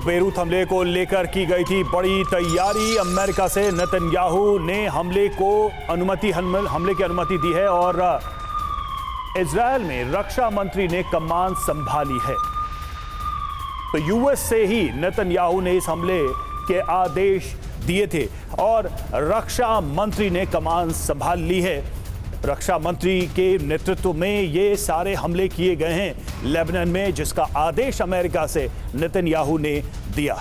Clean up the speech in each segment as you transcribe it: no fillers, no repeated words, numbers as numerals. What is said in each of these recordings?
Beirut हमले को लेकर की गई थी बड़ी तैयारी। अमेरिका से नेतन्याहू ने हमले की अनुमति दी है और इजरायल में रक्षा मंत्री ने कमान संभाली है। तो यूएस से ही नेतन्याहू ने इस हमले के आदेश दिए थे और रक्षा मंत्री ने कमान संभाल ली है। रक्षा मंत्री के नेतृत्व में ये सारे हमले किए गए हैं लेबनान में, जिसका आदेश अमेरिका से नेतन्याहू ने दिया।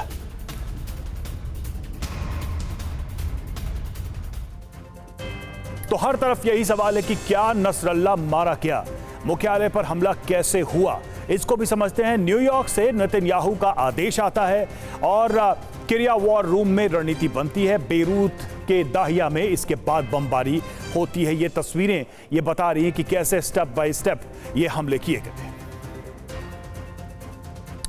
तो हर तरफ यही सवाल है कि क्या नसरल्ला मारा गया, मुख्यालय पर हमला कैसे हुआ, इसको भी समझते हैं। न्यूयॉर्क से नेतन्याहू का आदेश आता है और किरिया वॉर रूम में रणनीति बनती है। बेरूत के दाहिया में इसके बाद बमबारी होती है। ये तस्वीरें ये बता रही हैं कि कैसे स्टेप बाय स्टेप ये हमले किए गए।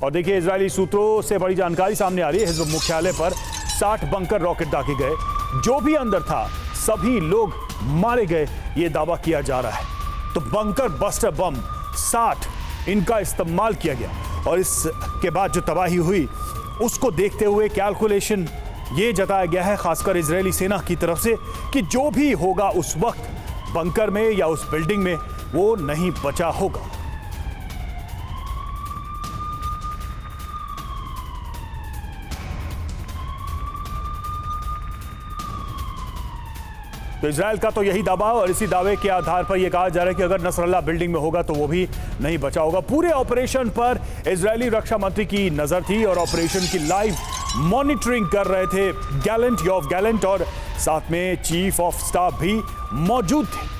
और देखिए, इजरायली सूत्रों से बड़ी जानकारी सामने आ रही है। हिजबुल मुख्यालय पर 60 बंकर रॉकेट दागे गए, जो भी अंदर था सभी लोग मारे गए, ये दावा किया जा रहा है। तो बंकर बस्टर बम 60 इनका इस्तेमाल किया गया और इसके बाद जो तबाही हुई उसको देखते हुए कैलकुलेशन ये जताया गया है, खासकर इजरायली सेना की तरफ से, कि जो भी होगा उस वक्त बंकर में या उस बिल्डिंग में वो नहीं बचा होगा। तो इजरायल का तो यही दावा और इसी दावे के आधार पर यह कहा जा रहा है कि अगर नसरल्ला बिल्डिंग में होगा तो वो भी नहीं बचा होगा। पूरे ऑपरेशन पर इजरायली रक्षा मंत्री की नजर थी और ऑपरेशन की लाइव मॉनिटरिंग कर रहे थे गैलेंट, योव गैलेंट, और साथ में चीफ ऑफ स्टाफ भी मौजूद थे।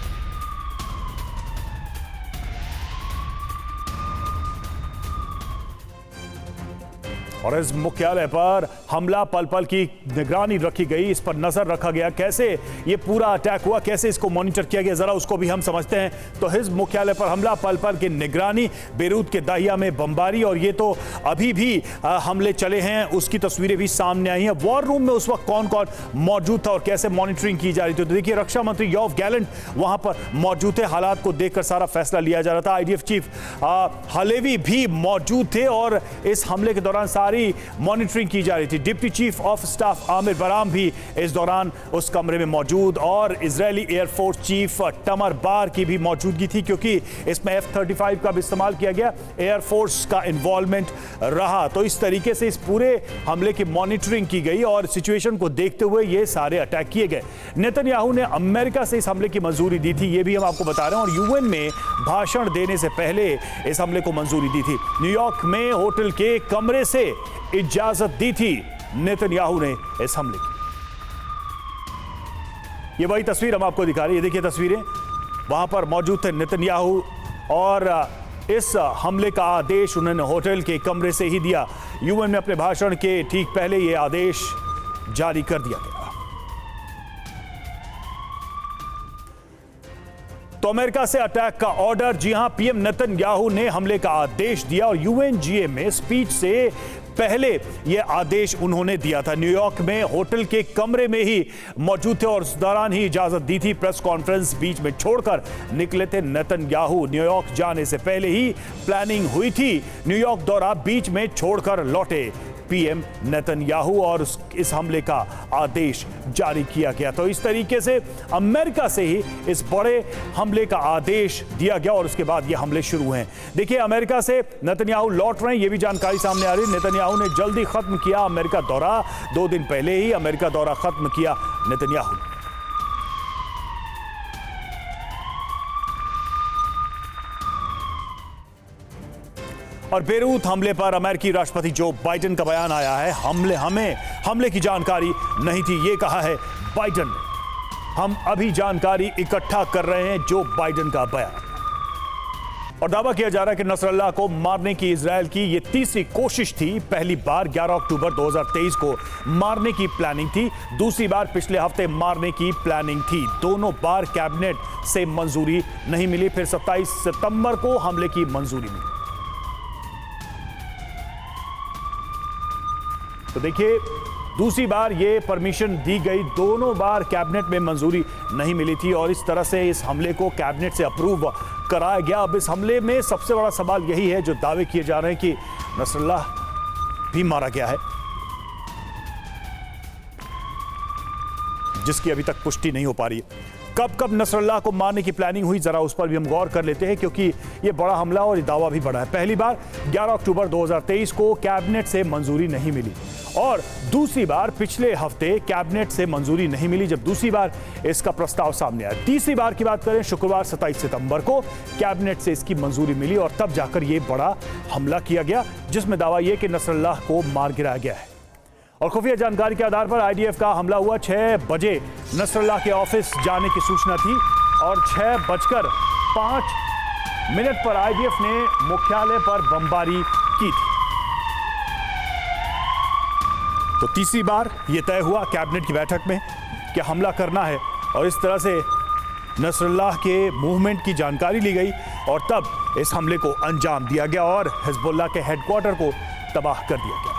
और इस मुख्यालय पर हमला पल पल की निगरानी रखी गई, इस पर नजर रखा गया, कैसे ये पूरा अटैक हुआ, कैसे इसको मॉनिटर किया गया, जरा उसको भी हम समझते हैं। तो हिजब मुख्यालय पर हमला, पल पल की निगरानी, बेरूत के दाहिया में बमबारी, और ये तो अभी भी हमले चले हैं उसकी तस्वीरें भी सामने आई हैं। वॉर रूम में उस वक्त कौन कौन मौजूद था और कैसे मॉनिटरिंग की जा रही थी, तो देखिए रक्षा मंत्री योव गैलेंट वहां पर मौजूद थे। हालात को देखकर सारा फैसला लिया जा रहा था। IDF चीफ हालेवी भी मौजूद थे और इस हमले के दौरान सारी मॉनिटरिंग की जा रही थी। Deputy chief of staff Amir Baram भी इस दौरान उस कमरे में मौजूद, और इजरायली एयरफोर्स चीफ तमर बार की भी मौजूदगी थी, क्योंकि इसमें F-35 का भी इस्तेमाल किया गया, एयरफोर्स का इन्वॉल्वमेंट रहा। तो इस तरीके से इस पूरे हमले की मॉनिटरिंग की गई और सिचुएशन को देखते हुए ये सारे अटैक किए गए। नेतन्याहू ने अमेरिका से इस हमले की मंजूरी दी थी, ये भी हम आपको बता रहे हैं, और यूएन में भाषण देने से पहले इस हमले को मंजूरी दी थी। न्यूयॉर्क में होटल के कमरे से इजाजत दी थी नेतन्याहू ने इस हमले की। ये वही तस्वीर हम आपको दिखा रहे हैं, ये देखिए तस्वीरें, वहां पर मौजूद थे नेतन्याहू और इस हमले का आदेश उन्होंने होटल के कमरे से ही दिया। यूएन में अपने भाषण के ठीक पहले यह आदेश जारी कर दिया गया। तो अमेरिका से अटैक का ऑर्डर, जी हां, पीएम नेतन्याहू ने हमले का आदेश दिया और यूएनजीए में स्पीच से पहले यह आदेश उन्होंने दिया था। न्यूयॉर्क में होटल के कमरे में ही मौजूद थे और उस दौरान ही इजाजत दी थी। प्रेस कॉन्फ्रेंस बीच में छोड़कर निकले थे नेतन्याहू। न्यूयॉर्क जाने से पहले ही प्लानिंग हुई थी, न्यूयॉर्क दौरा बीच में छोड़कर लौटे पीएम नेतन्याहू और इस हमले का आदेश जारी किया गया। तो इस तरीके से अमेरिका से ही इस बड़े हमले का आदेश दिया गया और उसके बाद ये हमले शुरू हैं। देखिए, अमेरिका से नेतन्याहू लौट रहे हैं, ये भी जानकारी सामने आ रही है। नेतन्याहू ने जल्दी खत्म किया अमेरिका दौरा, 2 दिन पहले ही अमेरिका दौरा खत्म किया नेतन्याहू। और बेरूत हमले पर अमेरिकी राष्ट्रपति जो बाइडेन का बयान आया है, हमले की जानकारी नहीं थी, ये कहा है बाइडेन ने। हम अभी जानकारी इकट्ठा कर रहे हैं, जो बाइडेन का बयान। और दावा किया जा रहा है कि नसरल्लाह को मारने की इजरायल की ये तीसरी कोशिश थी। पहली बार 11 अक्टूबर 2023 को मारने की प्लानिंग थी, दूसरी बार पिछले हफ्ते मारने की प्लानिंग थी। दोनों बार कैबिनेट से मंजूरी नहीं मिली, फिर 27 सितंबर को हमले की मंजूरी मिली। तो देखिए, दूसरी बार ये परमिशन दी गई, दोनों बार कैबिनेट में मंजूरी नहीं मिली थी और इस तरह से इस हमले को कैबिनेट से अप्रूव कराया गया। अब इस हमले में सबसे बड़ा सवाल यही है, जो दावे किए जा रहे हैं कि नसरल्लाह भी मारा गया है, जिसकी अभी तक पुष्टि नहीं हो पा रही है। कब कब नसरुल्लाह को मारने की प्लानिंग हुई, जरा उस पर भी हम गौर कर लेते हैं, क्योंकि ये बड़ा हमला और ये दावा भी बड़ा है। पहली बार 11 अक्टूबर 2023 को कैबिनेट से मंजूरी नहीं मिली, और दूसरी बार पिछले हफ्ते कैबिनेट से मंजूरी नहीं मिली जब दूसरी बार इसका प्रस्ताव सामने आया। तीसरी बार की बात करें, शुक्रवार 27 सितंबर को कैबिनेट से इसकी मंजूरी मिली और तब जाकर ये बड़ा हमला किया गया, जिसमें दावा यह कि नसरुल्लाह को मार गिराया गया है। और खुफिया जानकारी के आधार पर आईडीएफ का हमला हुआ। 6 बजे नसरुल्लाह के ऑफिस जाने की सूचना थी और 6:05 पर आईडीएफ ने मुख्यालय पर बमबारी की थी। तो तीसरी बार यह तय हुआ कैबिनेट की बैठक में कि हमला करना है, और इस तरह से नसरुल्लाह के मूवमेंट की जानकारी ली गई और तब इस हमले को अंजाम दिया गया और हिजबुल्लाह के हेडक्वार्टर को तबाह कर दिया गया।